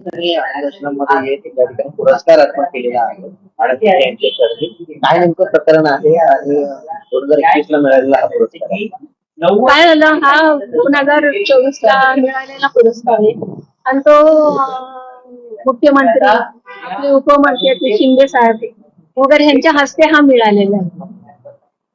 मध्ये त्या ठिकाणी पुरस्कार अर्पण केलेला आहे आणि यांच्यासाठी काय नेमकं प्रकरण आहे आणि 2021 ला मिळालेला हा पुरस्कार आहे. काय झालं, हा 2024 ला मिळालेला पुरस्कार आहे आणि तो मुख्यमंत्री आपले उपमुख्यमंत्री शिंदे साहेब वगैरे यांच्या हस्ते हा मिळालेला आहे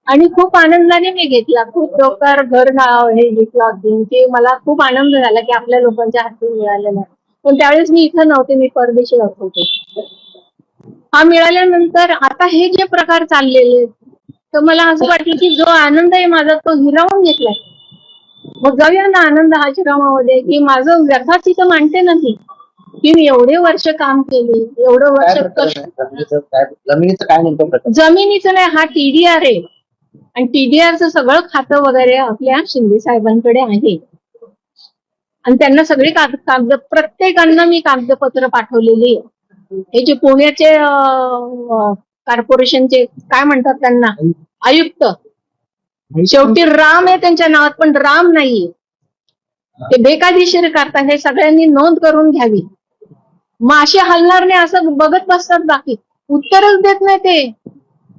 आणि खूप आनंदाने मी घेतला. खूप लोकर घर हे घेतलं ते मला खूप आनंद झाला की आपल्या लोकांच्या हस्ते मिळालेला आहे. पण त्यावेळेस मी इथं नव्हते, मी परदेशी राहत होते. हा मिळाल्यानंतर आता हे जे प्रकार चाललेले तर मला असं वाटलं की जो आनंद आहे माझा तो हिरावून घेतलाय. मग जाऊया ना आनंद आश्रमामध्ये की माझं व्यथा तिथं मांडते नाही की मी एवढे वर्ष काम केले, एवढं वर्ष जमिनीचं काय नेमकं प्रकार? जमिनीचं नाही, हा TDR आहे आणि TDRचं सगळं खातं वगैरे आपल्या शिंदे साहेबांकडे आहे आणि त्यांना सगळी कागद प्रत्येकांना मी कागदपत्र पाठवलेली आहे. हे जे पुण्याचे कॉर्पोरेशनचे काय म्हणतात त्यांना आयुक्त, शेवटी राम आहे त्यांच्या नावात पण राम नाहीये, ते बेकायदेशीर करतात. हे सगळ्यांनी नोंद करून घ्यावी. मग असे हलणार नाही असं बघत बसतात, बाकी उत्तरच देत नाही. ते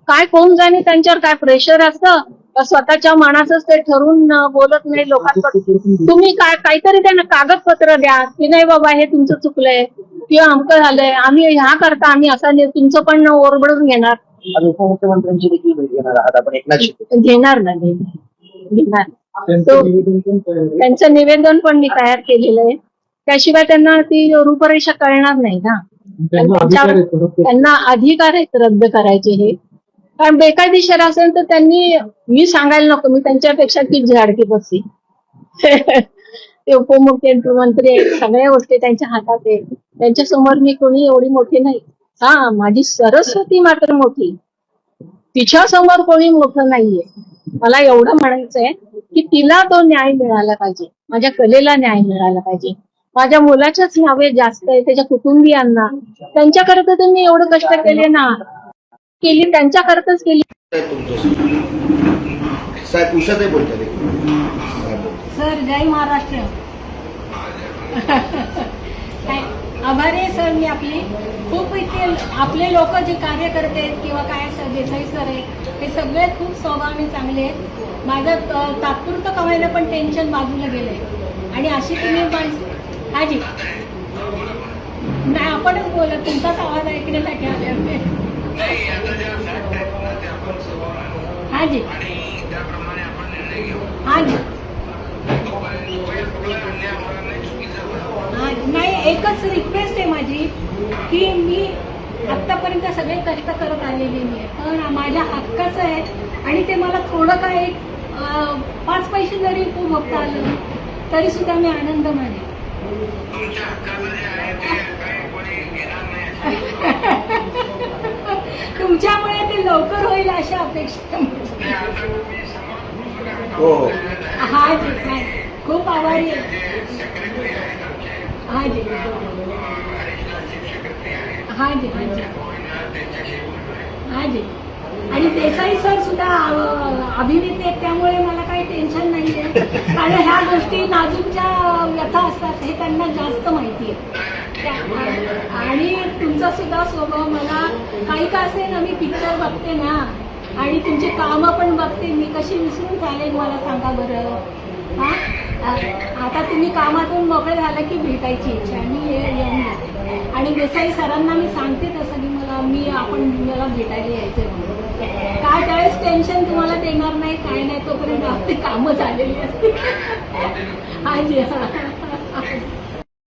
काय कोण जाणे त्यांच्यावर काय प्रेशर असतं, स्वतःच्या मनाचंच ते ठरवून बोलत नाही लोकांकडून. तुम्ही काहीतरी त्यांना कागदपत्र द्या की नाही बाबा हे तुमचं चुकलंय किंवा अमकं झालंय, आम्ही ह्या करता आम्ही असं तुमचं पण ओरबडून घेणार. उपमुख्यमंत्र्यांची देखील भेट घेणार आहात आपण एकनाथ शिंदे? घेणार ना, घेणार. त्यांचं निवेदन पण मी तयार केलेलं आहे. त्याशिवाय त्यांना ती रूपरेषा कळणार नाही ना. त्यांना अधिकार आहेत रद्द करायचे हे, कारण बेकायदेशीर असेल तर त्यांनी, मी सांगायला नको, मी त्यांच्यापेक्षा ती झाडकी बसली. ते उपमुख्यमंत्री आहेत, सगळ्या गोष्टी त्यांच्या हातात आहेत. त्यांच्या समोर मी कोणी एवढी मोठी नाही. हा, माझी सरस्वती मात्र मोठी, तिच्या समोर कोणी मोठं नाहीये. मला एवढं म्हणायचंय की तिला तो न्याय मिळाला पाहिजे, माझ्या कलेला न्याय मिळाला पाहिजे. माझ्या मुलाच्याच नावे जास्त आहे, त्याच्या कुटुंबियांना, त्यांच्याकरता तर मी एवढं कष्ट केले ना, केली त्यांच्याकरताच केली. साहेब उषाताई बोलतात. सर जय महाराष्ट्र. आभारी आहे सर मी आपली. खूप इथे आपले लोक जे कार्य करत आहेत किंवा काय देसाई सर आहेत हे सगळे खूप स्वभावाने चांगले आहेत. माझं तात्पुरतं कमायला पण टेन्शन बाजूला गेलंय आणि अशी तुम्ही हाजी नाही आपणच बोलत, तुमचाच आवाज ऐकण्यासाठी आले आम्ही. हाजी हाजी नाही, एकच रिक्वेस्ट आहे माझी की मी आतापर्यंत सगळे कष्ट करत आलेली मी, पण माझ्या हक्काचं आहे आणि ते मला थोडं काय 5 पैसे जरी भोगता आलं तरी सुद्धा मी आनंद मानेन. तुमच्यामुळे ते लवकर होईल अशा अपेक्षा. हा जी, खूप आभारी आहे. हा जी हा जी हा जी हा जी. आणि देसाई सर सुद्धा अभिनेते आहेत, त्यामुळे मला काही टेन्शन नाही आहे, कारण ह्या गोष्टी नाजूकच्या व्यथा असतात हे त्यांना जास्त माहिती आहे. आणि तुमचा सुद्धा स्वभाव मला काही का असेल ना, मी पिक्चर बघते ना आणि तुमची कामं पण बघते, मी कशी विसरून चालेल मला सांगा बरं. हा, आता तुम्ही कामातून मोकळे झालं की भेटायची इच्छा आणि येऊन जाते. आणि देसाई सरांना मी सांगते तसं की मला भेटायला यायचंय म्हणून. काय त्यावेळेस टेन्शन तुम्हाला देणार नाही, काय नाही, तोपर्यंत आपली कामं झालेली असते. हाजी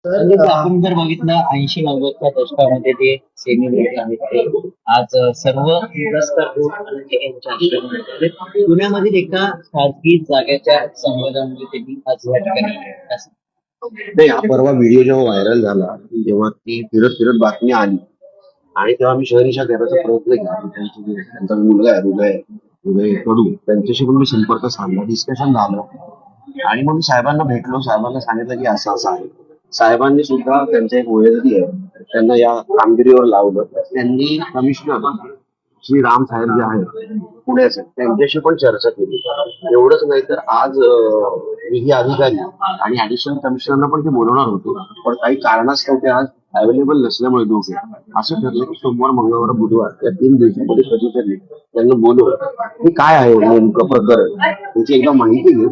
आपण जर बघितलं 80-90च्या दशकामध्ये ते सेलिब्रिटी आहेत ते आज सर्व पुरस्कार पुण्यामधील एका खाजगी जागेच्या संवादामध्ये त्यांनी आज या ठिकाणी नाही. हा परवा व्हिडिओ जेव्हा व्हायरल झाला तेव्हा ती फिरत फिरत बातमी आली आणि तेव्हा मी शहरीच्या घेण्याचा प्रयत्न केला. त्यांचा मुलगा आहे उदय कडू, त्यांच्याशी पण मी संपर्क साधला, डिस्कशन झालं आणि मग मी साहेबांना भेटलो. साहेबांना सांगितलं की असं असं आहे. साहेबांनी सुद्धा त्यांचा एक ओएसडी आहे त्यांना या कामगिरीवर लावलं. त्यांनी कमिशनर श्री राम साहेब जे आहेत पुण्याचे त्यांच्याशी पण चर्चा केली. एवढंच नाही तर आज ही अधिकारी आणि ऍडिशनल कमिशनरना पण ते बोलवणार होते, पण काही कारणास्तव ते आज अवेलेबल नसल्यामुळे दोघे असं ठरलं की सोमवार, मंगळवार, बुधवार या 3 दिवसांमध्ये कधीतरी त्यांना बोलवलं की काय आहे नेमकं प्रकरण, त्याची एकदा माहिती घेऊ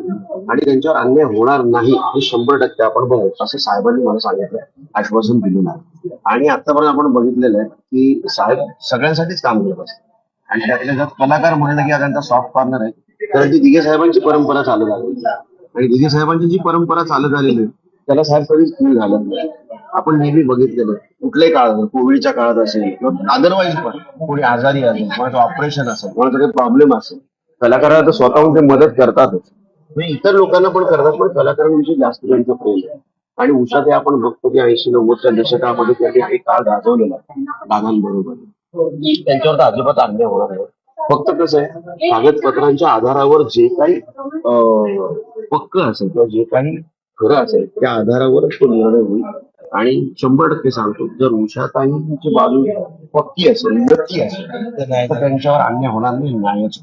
आणि त्यांच्यावर अन्याय होणार नाही हे 100% आपण बघू असं साहेबांनी मला सांगितलं, आश्वासन दिलेलं आहे. आणि आतापर्यंत आपण बघितलेलं आहे की साहेब सगळ्यांसाठीच काम करत असतात आणि त्यातले जर कलाकार म्हणलं की हा त्यांचा सॉफ्ट कॉर्नर आहे, तर ती दिघे साहेबांची परंपरा चालू झाली आणि दिघे साहेबांची जी परंपरा चालू झालेली आहे, त्याला साहेब कधीच फील घालत नाही. आपण नेहमी बघितलेलं कुठल्याही काळात, कोविडच्या काळात असेल किंवा अदरवाईज पण कोणी आजारी असेल, कोणाचं ऑपरेशन असेल, कोणाचा काही प्रॉब्लेम असेल, कलाकाराला तर स्वतःहून ते मदत करतातच. म्हणजे इतर लोकांना पण करतात, पण कलाकारांविषयी जास्त त्यांचं प्रेम आहे. आणि उषा ते आपण बघतो की 80-90च्या दशकामध्ये त्यांनी एक काळ गाजवलेला दादांबरोबर. त्यांच्यावर तर अजिबात अन्याय होणार नाही. फक्त कसं आहे, कागदपत्रांच्या आधारावर जे काही पक्क असेल किंवा जे काही खरं असेल त्या आधारावरच तो निर्णय होईल. आणि 100% सांगतो, जर उषाताईंची बाजू पक्की असेल, नक्की असेल, तर त्यांच्यावर अन्याय होणार नाही, न्यायच.